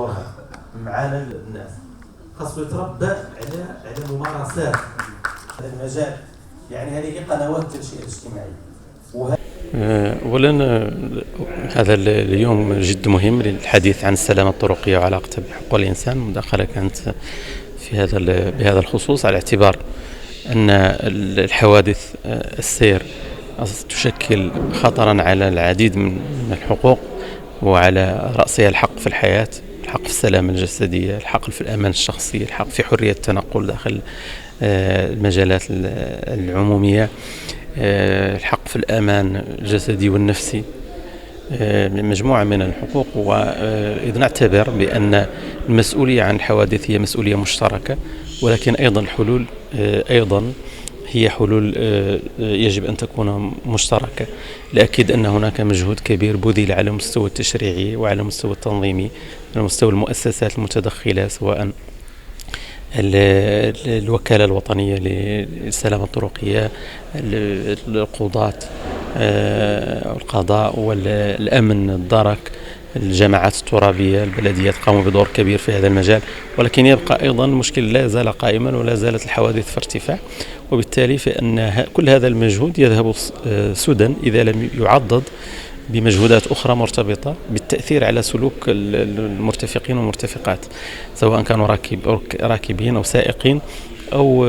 امورها معنا الناس، خاصو يتربى على ممارسات هذا المجال، يعني هذه قنوات التنشئه الاجتماعيه. أولا هذا اليوم جد مهم للحديث عن السلامة الطرقية وعلاقتها بحقوق الإنسان. مداخلة كانت في بهذا الخصوص، على اعتبار أن الحوادث السير تشكل خطرا على العديد من الحقوق، وعلى رأسها الحق في الحياة، الحق في السلامة الجسدية، الحق في الأمان الشخصي، الحق في حرية التنقل داخل المجالات العمومية، الحق في الأمان الجسدي والنفسي، مجموعة من الحقوق. وإذا نعتبر بأن المسؤولية عن الحوادث هي مسؤولية مشتركة، ولكن أيضا الحلول هي حلول يجب أن تكون مشتركة. لأكيد أن هناك مجهود كبير بذل على المستوى التشريعي وعلى المستوى التنظيمي، على مستوى المؤسسات المتدخلة، سواء الوكالة الوطنية للسلامة الطرقية، القضاة، القضاء والأمن الدرك، الجماعات الترابية، البلديات قاموا بدور كبير في هذا المجال. ولكن يبقى أيضا المشكل لا زال قائما، ولا زالت الحوادث في ارتفاع، وبالتالي فإن كل هذا المجهود يذهب سدى إذا لم يعضد بمجهودات أخرى مرتبطة بالتأثير على سلوك المرتفقين والمرتفقات، سواء كانوا راكبين أو سائقين أو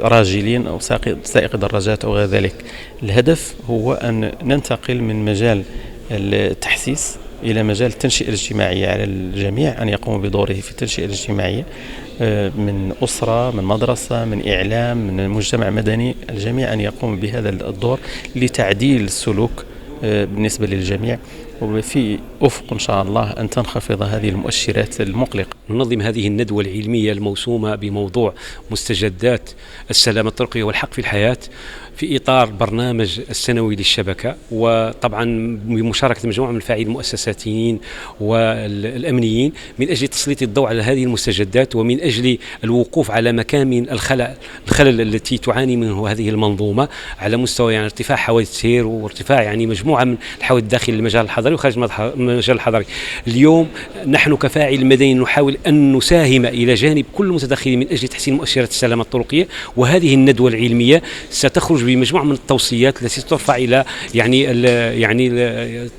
راجلين أو سائق دراجات أو غير ذلك. الهدف هو أن ننتقل من مجال التحسيس إلى مجال التنشئة الاجتماعية، على الجميع أن يقوم بدوره في التنشئة الاجتماعية، من أسرة، من مدرسة، من إعلام، من مجتمع مدني، الجميع أن يقوم بهذا الدور لتعديل السلوك بالنسبة للجميع، وفي أفق إن شاء الله أن تنخفض هذه المؤشرات المقلقة. ننظم هذه الندوة العلمية الموسومة بموضوع مستجدات السلامة الطرقية والحق في الحياة في إطار برنامج السنوي للشبكة، وطبعا بمشاركة مجموعة من الفاعلين المؤسساتيين والأمنيين، من أجل تسليط الضوء على هذه المستجدات، ومن أجل الوقوف على مكامن الخلل التي تعاني منه هذه المنظومة على مستوى يعني ارتفاع حوادث السير، وارتفاع يعني مجموعة من الحوادث داخل المجال الحضري وخارج المجال الحضري. اليوم نحن كفاعل مدني نحاول أن نساهم إلى جانب كل المتدخلين من أجل تحسين مؤشرات السلامة الطرقية، وهذه الندوة العلمية ستخرج بمجموعة من التوصيات التي ترفع إلى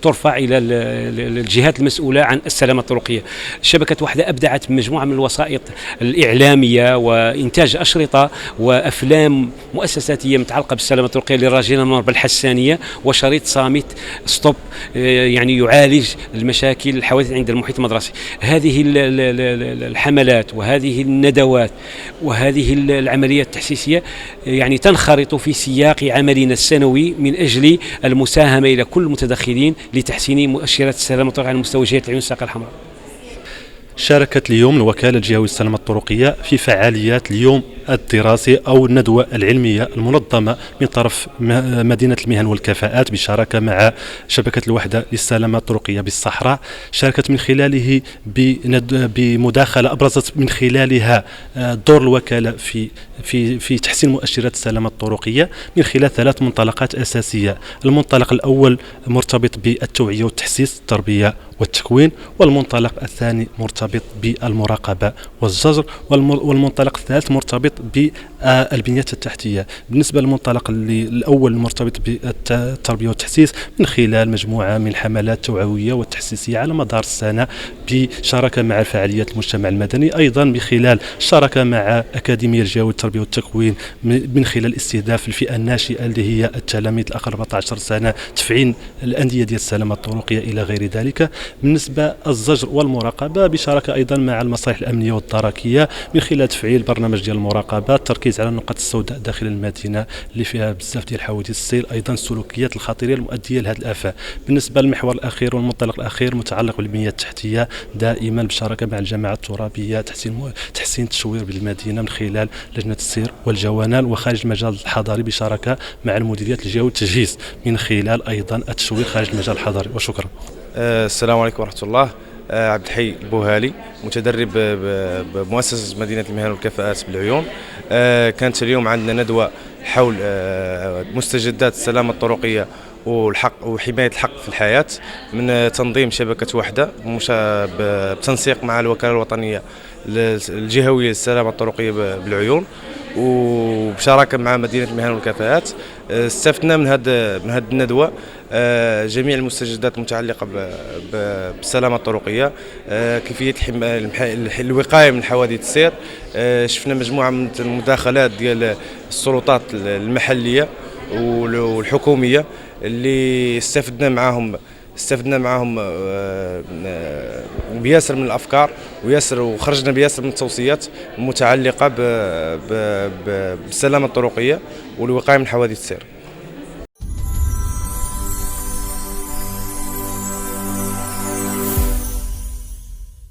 ترفع إلى الجهات المسؤولة عن السلامة الطرقية. شبكة وحدة أبدعت مجموعة من الوسائط الإعلامية وإنتاج أشرطة وأفلام مؤسساتية متعلقة بالسلامة الطرقية للراجلين المربى الحسانية، وشريط صامت ستوب يعني يعالج المشاكل الحوادث عند المحيط المدرسي. هذه الحملات وهذه الندوات وهذه العمليات التحسيسية يعني تنخرط في سياق عملنا السنوي من أجل المساهمة إلى كل المتدخلين لتحسين مؤشرات السلامة الطرقية على مستوى جهة العيون الساقية الحمراء. شاركت اليوم الوكالة الجهوية للسلامة الطرقية في فعاليات اليوم الدراسي أو الندوة العلمية المنظمة من طرف مدينة المهن والكفاءات بشراكة مع شبكة الوحدة للسلامة الطرقية بالصحراء. شاركت من خلاله بمداخلة أبرزت من خلالها دور الوكالة في تحسين مؤشرات السلامة الطرقية من خلال 3 منطلقات أساسية. المنطلق الأول مرتبط بالتوعية والتحسيس، التربية والتكوين، والمنطلق الثاني مرتبط بالمراقبة والزجر، والمنطلق الثالث مرتبط بالبنية التحتية. بالنسبة للمنطلق الأول المرتبط بالتربية والتحسيس من خلال مجموعة من الحملات التوعوية والتحسيسية على مدار السنة بشراكة مع فعاليات المجتمع المدني، أيضا بخلال الشراكة مع أكاديمية الجهوية والتربية والتكوين من خلال استهداف الفئة الناشئة اللي هي التلاميذ الأقل 14 سنة، تفعيل الأندية ديال السلامة الطرقية إلى غير ذلك. بالنسبة الزجر والمراقبة بشراكة أيضا مع المصالح الأمنية والدركية من خلال تفعيل برنامج ديال المراقبة، التركيز على النقط السوداء داخل المدينة اللي فيها بزاف ديال حوادث السير، أيضا السلوكيات الخطيرة المؤدية لهذه الآفة. بالنسبة للمحور الأخير والمنطلق الأخير متعلق بالبنية التحتية، دائما بشراكة مع الجماعة الترابية تحسين التشوير بالمدينة من خلال لجنة السير والجوانال، وخارج المجال الحضري بشراكة مع المديريات الجهوية والتجهيز من خلال أيضا التشوير خارج المجال الحضري. وشكرا. السلام عليكم ورحمة الله. عبد الحي البوهالي، متدرب بمؤسسة مدينة المهن والكفاءات بالعيون. كانت اليوم عندنا ندوة حول مستجدات السلامة الطرقية والحق وحماية الحق في الحياة من تنظيم شبكة وحدة بتنسيق مع الوكالة الوطنية الجهوية للسلامة الطرقية بالعيون، وبشراكة مع مدينة المهن والكفاءات. استفدنا من هذه الندوة جميع المستجدات المتعلقة بالسلامة الطرقية، كيفية الوقاية من حوادث السير. شفنا مجموعة من المداخلات ديال السلطات المحلية والحكومية اللي استفدنا معهم بياسر من الافكار وخرجنا بياسر من التوصيات المتعلقه بالسلامه الطرقيه والوقايه من حوادث السير.